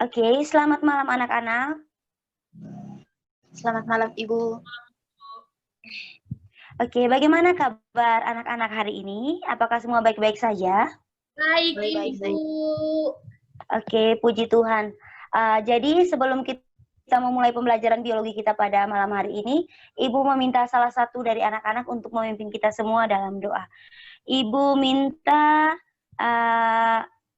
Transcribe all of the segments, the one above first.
Oke, selamat malam anak-anak. Selamat malam, Ibu. Oke, bagaimana kabar anak-anak hari ini? Apakah semua baik-baik saja? Baik, Baik, Ibu. Oke, puji Tuhan. Jadi sebelum kita memulai pembelajaran biologi kita pada malam hari ini, Ibu meminta salah satu dari anak-anak untuk memimpin kita semua dalam doa. Ibu minta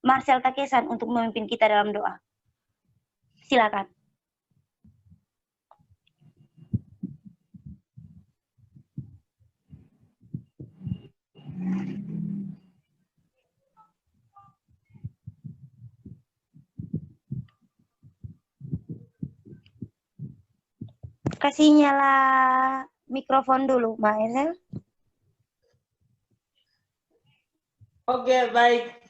Marcel Takesan untuk memimpin kita dalam doa. Silakan. Kasih nyala mikrofon dulu, Mbak Ezel. Oke, baik.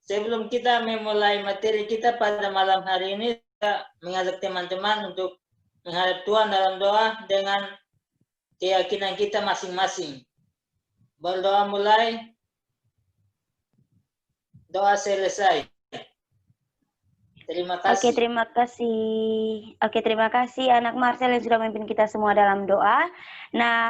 Sebelum kita memulai materi kita pada malam hari ini, kita mengajak teman-teman untuk menghadap Tuhan dalam doa dengan keyakinan kita masing-masing. Berdoa mulai, doa selesai. Terima kasih. Oke, terima kasih anak Marcel yang sudah memimpin kita semua dalam doa. Nah,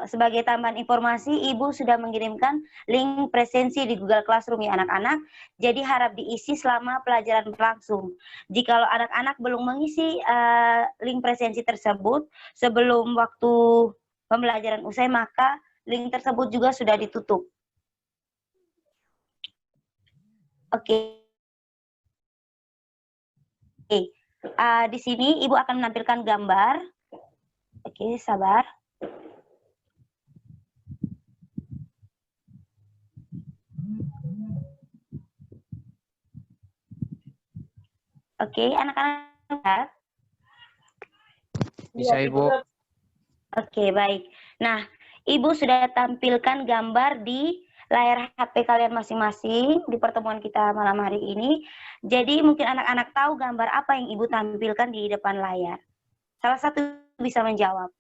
sebagai tambahan informasi, Ibu sudah mengirimkan link presensi di Google Classroom ya anak-anak. Jadi harap diisi selama pelajaran berlangsung. Jika anak-anak belum mengisi link presensi tersebut sebelum waktu pembelajaran usai, maka link tersebut juga sudah ditutup. Oke. Di sini Ibu akan menampilkan gambar. Oke, sabar. Oke, anak-anak. Bisa, Ibu. Oke, baik. Nah, Ibu sudah tampilkan gambar di layar HP kalian masing-masing di pertemuan kita malam hari ini. Jadi mungkin anak-anak tahu gambar apa yang Ibu tampilkan di depan layar. Salah satu bisa menjawab.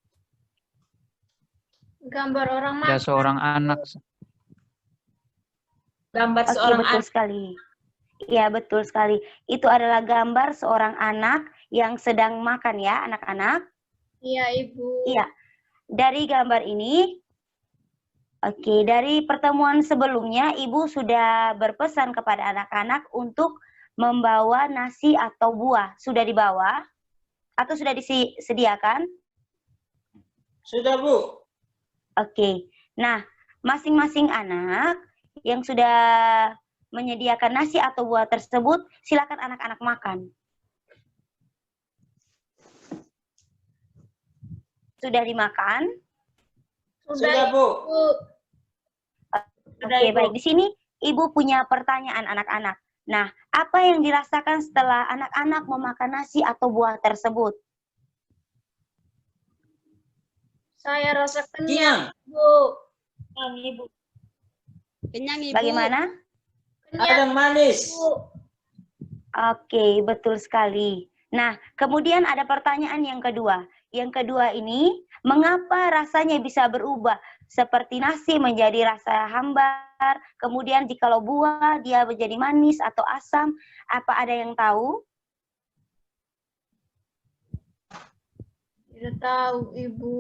Gambar orang Ada makan. seorang anak. Gambar Oke, seorang betul anak. sekali. Iya, betul sekali. Itu adalah gambar seorang anak yang sedang makan ya, anak-anak. Iya, Ibu. Iya. Dari gambar ini, oke, dari pertemuan sebelumnya, Ibu sudah berpesan kepada anak-anak untuk membawa nasi atau buah. Sudah dibawa? Atau sudah disediakan? Sudah, Bu. Oke. Nah, masing-masing anak yang sudah menyediakan nasi atau buah tersebut, silakan anak-anak makan. Sudah dimakan? Sudah, Bu. Oke, baik. Di sini Ibu punya pertanyaan anak-anak. Nah, apa yang dirasakan setelah anak-anak memakan nasi atau buah tersebut? Saya rasa Kenyang. kenyang, Bu. Kenyang, Ibu. Bagaimana? Ada manis. Bu. Oke, betul sekali. Nah, kemudian ada pertanyaan yang kedua. Yang kedua ini, mengapa rasanya bisa berubah? Seperti nasi menjadi rasa hambar, kemudian jikalau buah dia menjadi manis atau asam. Apa ada yang tahu? Tidak tahu, Ibu.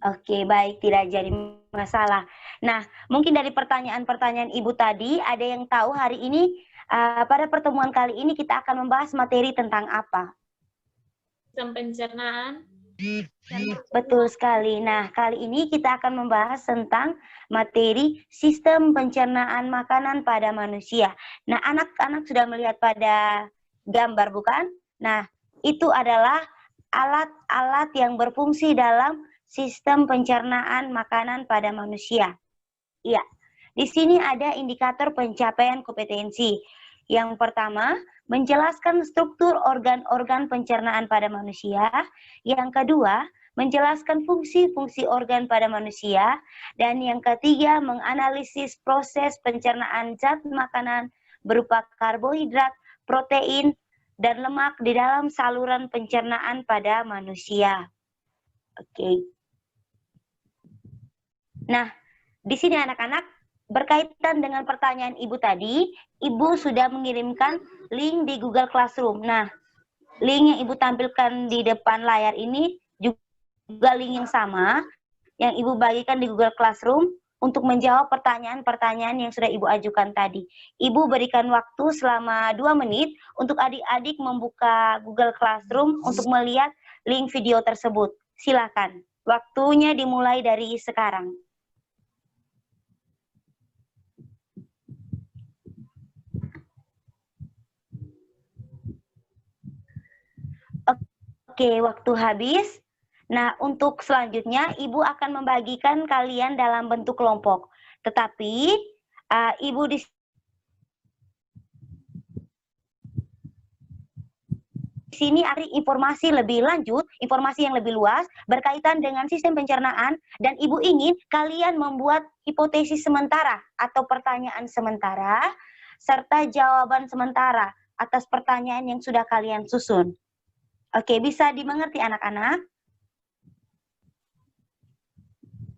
Oke, baik, tidak jadi masalah. Nah, mungkin dari pertanyaan-pertanyaan Ibu tadi, ada yang tahu hari ini, pada pertemuan kali ini kita akan membahas materi tentang apa? Sistem pencernaan. Betul sekali. Nah, kali ini kita akan membahas tentang materi sistem pencernaan makanan pada manusia. Nah, anak-anak sudah melihat pada gambar, bukan? Nah, itu adalah alat-alat yang berfungsi dalam sistem pencernaan makanan pada manusia. Iya, di sini ada indikator pencapaian kompetensi. Yang pertama, menjelaskan struktur organ-organ pencernaan pada manusia. Yang kedua, menjelaskan fungsi-fungsi organ pada manusia. Dan yang ketiga, menganalisis proses pencernaan zat makanan berupa karbohidrat, protein, dan lemak di dalam saluran pencernaan pada manusia. Oke. Nah, di sini anak-anak, berkaitan dengan pertanyaan Ibu tadi, Ibu sudah mengirimkan link di Google Classroom. Nah, link yang Ibu tampilkan di depan layar ini juga link yang sama yang Ibu bagikan di Google Classroom untuk menjawab pertanyaan-pertanyaan yang sudah Ibu ajukan tadi. Ibu berikan waktu selama 2 menit untuk adik-adik membuka Google Classroom untuk melihat link video tersebut. Silakan. Waktunya dimulai dari sekarang. Oke, waktu habis. Nah, untuk selanjutnya, Ibu akan membagikan kalian dalam bentuk kelompok. Tetapi, Ibu di sini ada informasi lebih lanjut, informasi yang lebih luas, berkaitan dengan sistem pencernaan, dan Ibu ingin kalian membuat hipotesis sementara atau pertanyaan sementara, serta jawaban sementara atas pertanyaan yang sudah kalian susun. Oke, bisa dimengerti anak-anak?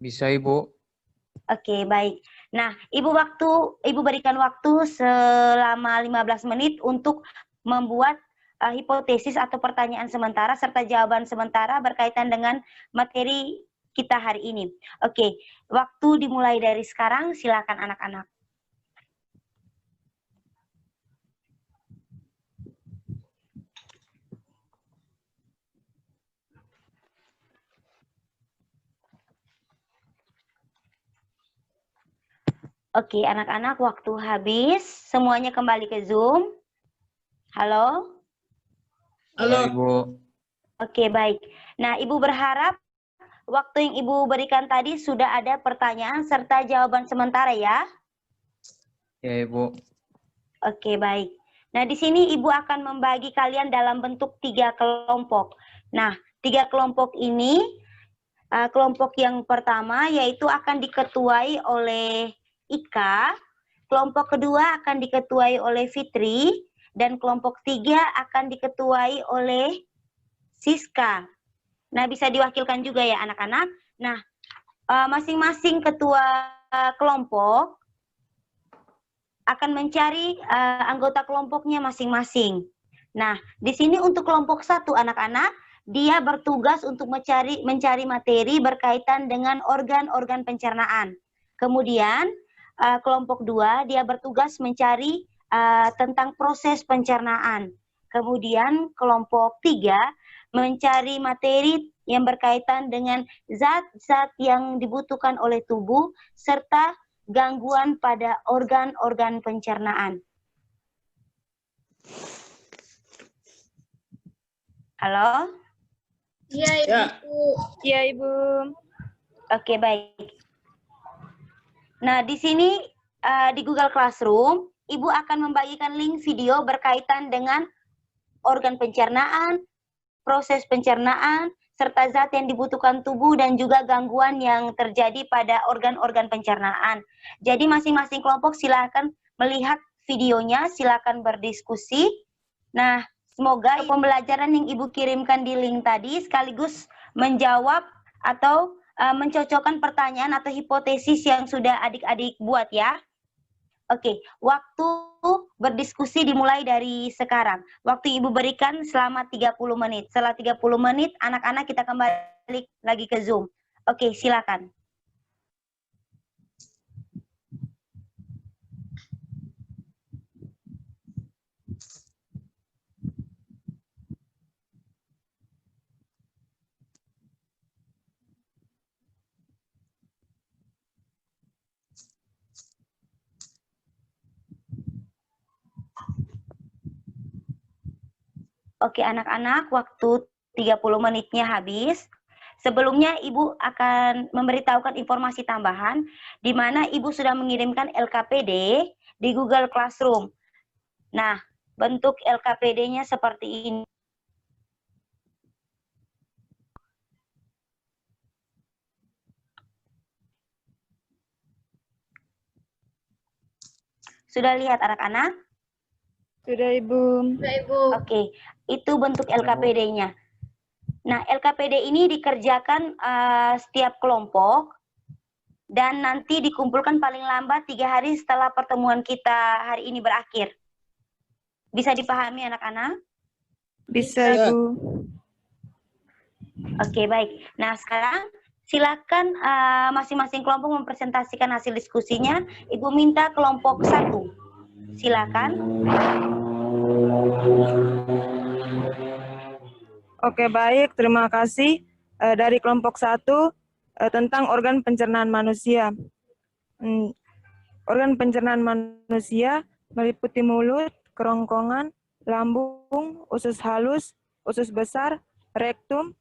Bisa, Ibu. Oke, baik. Nah, Ibu berikan waktu selama 15 menit untuk membuat hipotesis atau pertanyaan sementara serta jawaban sementara berkaitan dengan materi kita hari ini. Oke, waktu dimulai dari sekarang, silakan anak-anak. Oke, anak-anak, waktu habis. Semuanya kembali ke Zoom. Halo? Halo, Ibu. Oke, baik. Nah, Ibu berharap waktu yang Ibu berikan tadi sudah ada pertanyaan serta jawaban sementara ya? Ya, Ibu. Oke, baik. Nah, di sini Ibu akan membagi kalian dalam bentuk 3 kelompok. Nah, 3 kelompok ini, kelompok yang pertama yaitu akan diketuai oleh Ika, kelompok kedua akan diketuai oleh Fitri, dan kelompok 3 akan diketuai oleh Siska. Nah, bisa diwakilkan juga ya anak-anak. Nah, masing-masing ketua kelompok akan mencari anggota kelompoknya masing-masing. Nah, di sini untuk kelompok 1 anak-anak, dia bertugas untuk mencari materi berkaitan dengan organ-organ pencernaan. Kemudian, kelompok 2, dia bertugas mencari tentang proses pencernaan. Kemudian, kelompok 3, mencari materi yang berkaitan dengan zat-zat yang dibutuhkan oleh tubuh, serta gangguan pada organ-organ pencernaan. Halo? Iya, Ibu. Iya, Ibu. Oke, baik. Nah, di sini di Google Classroom, Ibu akan membagikan link video berkaitan dengan organ pencernaan, proses pencernaan, serta zat yang dibutuhkan tubuh dan juga gangguan yang terjadi pada organ-organ pencernaan. Jadi masing-masing kelompok silakan melihat videonya, silakan berdiskusi. Nah, semoga pembelajaran yang Ibu kirimkan di link tadi sekaligus menjawab atau mencocokkan pertanyaan atau hipotesis yang sudah adik-adik buat ya. Oke, waktu berdiskusi dimulai dari sekarang. Waktu Ibu berikan selama 30 menit. Setelah 30 menit, anak-anak kita kembali lagi ke Zoom. Oke, silakan. Oke, anak-anak, waktu 30 menitnya habis. Sebelumnya, Ibu akan memberitahukan informasi tambahan, di mana Ibu sudah mengirimkan LKPD di Google Classroom. Nah, bentuk LKPD-nya seperti ini. Sudah lihat anak-anak? Sudah, Ibu. Sudah, Ibu. Oke, itu bentuk LKPD-nya. Nah, LKPD ini dikerjakan setiap kelompok dan nanti dikumpulkan paling lambat 3 hari setelah pertemuan kita hari ini berakhir. Bisa dipahami anak-anak? Bisa, Ibu. Oke, baik. Nah, sekarang silakan masing-masing kelompok mempresentasikan hasil diskusinya. Ibu minta kelompok 1. Silakan. Oke, baik. Terima kasih. Dari kelompok 1 tentang organ pencernaan manusia. Organ pencernaan manusia meliputi mulut, kerongkongan, lambung, usus halus, usus besar, rektum.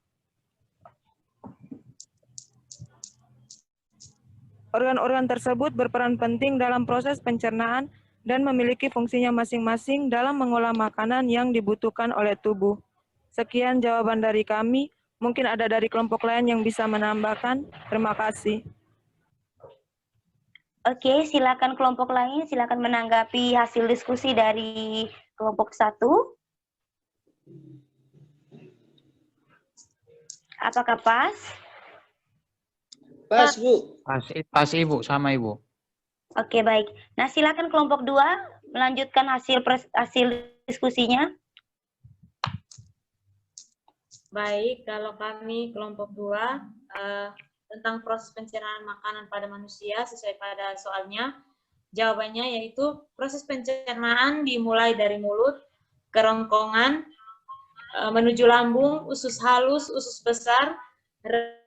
Organ-organ tersebut berperan penting dalam proses pencernaan dan memiliki fungsinya masing-masing dalam mengolah makanan yang dibutuhkan oleh tubuh. Sekian jawaban dari kami. Mungkin ada dari kelompok lain yang bisa menambahkan. Terima kasih. Oke, silakan kelompok lain, silakan menanggapi hasil diskusi dari kelompok 1. Apakah pas? Pas, Bu. Pas Ibu, sama Ibu. Oke, baik. Nah, silakan kelompok 2 melanjutkan hasil diskusinya. Baik, kalau kami kelompok 2 tentang proses pencernaan makanan pada manusia sesuai pada soalnya, jawabannya yaitu proses pencernaan dimulai dari mulut, kerongkongan, menuju lambung, usus halus, usus besar,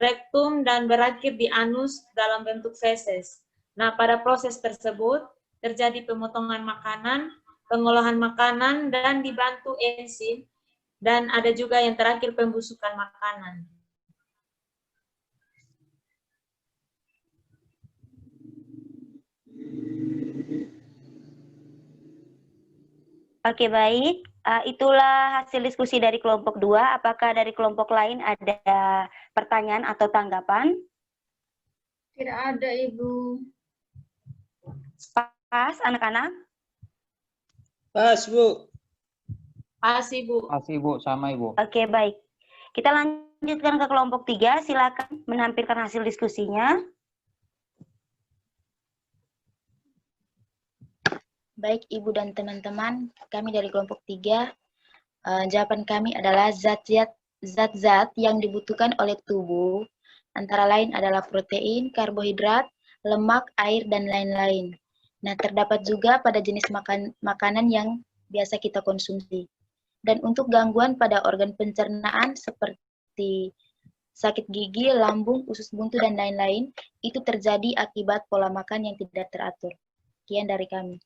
rektum, dan berakhir di anus dalam bentuk feses. Nah, pada proses tersebut terjadi pemotongan makanan, pengolahan makanan, dan dibantu enzim, dan ada juga yang terakhir pembusukan makanan. Oke, baik. Itulah hasil diskusi dari kelompok 2. Apakah dari kelompok lain ada pertanyaan atau tanggapan? Tidak ada, Ibu. Pas, anak-anak? Pas, Bu. Pas, Ibu. Pas Ibu, sama Ibu. Oke, baik. Kita lanjutkan ke kelompok 3. Silakan menampilkan hasil diskusinya. Baik, Ibu dan teman-teman, kami dari kelompok 3, jawaban kami adalah zat-zat yang dibutuhkan oleh tubuh, antara lain adalah protein, karbohidrat, lemak, air, dan lain-lain. Nah, terdapat juga pada jenis makanan yang biasa kita konsumsi. Dan untuk gangguan pada organ pencernaan seperti sakit gigi, lambung, usus buntu, dan lain-lain, itu terjadi akibat pola makan yang tidak teratur. Sekian dari kami.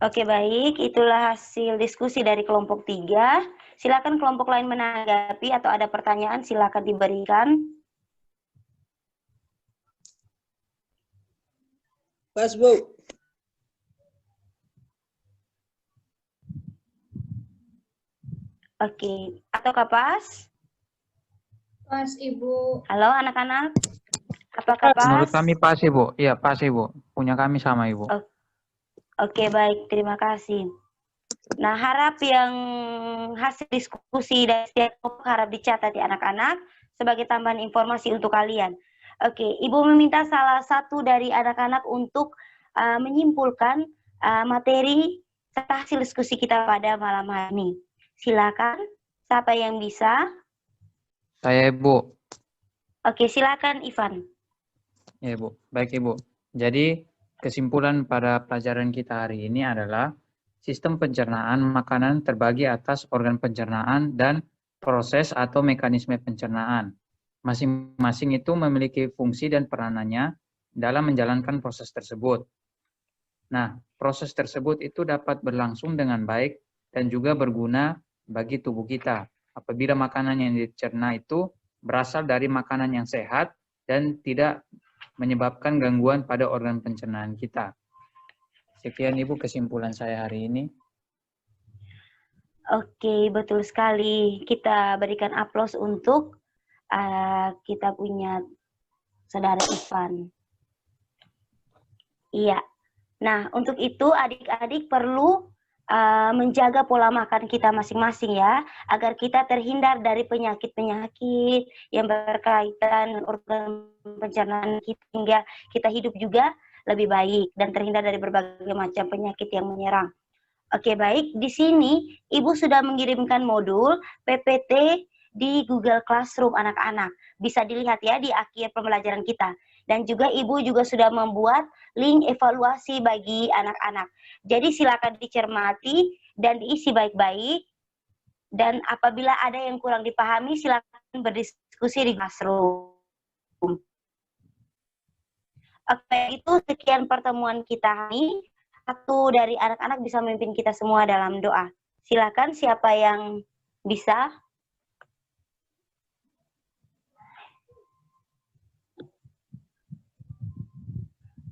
Oke, baik. Itulah hasil diskusi dari kelompok 3. Silakan kelompok lain menanggapi atau ada pertanyaan, silakan diberikan. Pas, Bu. Oke, ataukah pas? Pas, Ibu. Halo anak-anak, apakah pas? Menurut kami pas Ibu. Iya, pas Ibu. Punya kami sama Ibu. Oke, baik. Terima kasih. Nah, harap yang hasil diskusi dari setiap kelompok harap dicatat ya anak-anak sebagai tambahan informasi untuk kalian. Oke, Ibu meminta salah satu dari anak-anak untuk menyimpulkan materi serta hasil diskusi kita pada malam hari ini. Silakan, siapa yang bisa? Saya Ibu. Oke, silakan Ivan. Ya Ibu. Baik Ibu. Jadi kesimpulan pada pelajaran kita hari ini adalah sistem pencernaan makanan terbagi atas organ pencernaan dan proses atau mekanisme pencernaan. Masing-masing itu memiliki fungsi dan peranannya dalam menjalankan proses tersebut. Nah, proses tersebut itu dapat berlangsung dengan baik dan juga berguna bagi tubuh kita. Apabila makanan yang dicerna itu berasal dari makanan yang sehat dan tidak menyebabkan gangguan pada organ pencernaan kita. Sekian Ibu kesimpulan saya hari ini. Oke, betul sekali. Kita berikan aplaus untuk kita punya saudara Ivan. Iya. Nah, untuk itu adik-adik perlu menjaga pola makan kita masing-masing ya, agar kita terhindar dari penyakit-penyakit yang berkaitan dengan organ pencernaan kita, hingga kita hidup juga lebih baik dan terhindar dari berbagai macam penyakit yang menyerang. Oke, baik. Di sini Ibu sudah mengirimkan modul PPT di Google Classroom anak-anak. Bisa dilihat ya di akhir pembelajaran kita. Dan juga Ibu juga sudah membuat link evaluasi bagi anak-anak. Jadi silakan dicermati dan diisi baik-baik. Dan apabila ada yang kurang dipahami, silakan berdiskusi di Classroom. Oke, itu sekian pertemuan kita ini. Satu dari anak-anak bisa memimpin kita semua dalam doa. Silakan siapa yang bisa.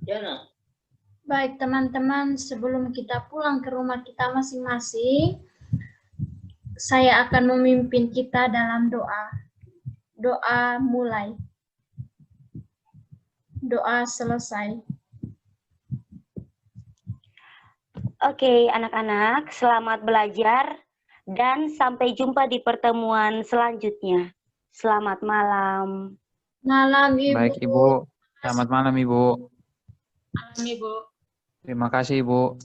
Jana. Baik teman-teman, sebelum kita pulang ke rumah kita masing-masing, saya akan memimpin kita dalam doa. Doa mulai. Doa selesai. Oke, anak-anak, selamat belajar dan sampai jumpa di pertemuan selanjutnya. Selamat malam. Malam, Ibu. Baik, Ibu. Selamat malam, Ibu. Malam, Ibu. Terima kasih, Ibu.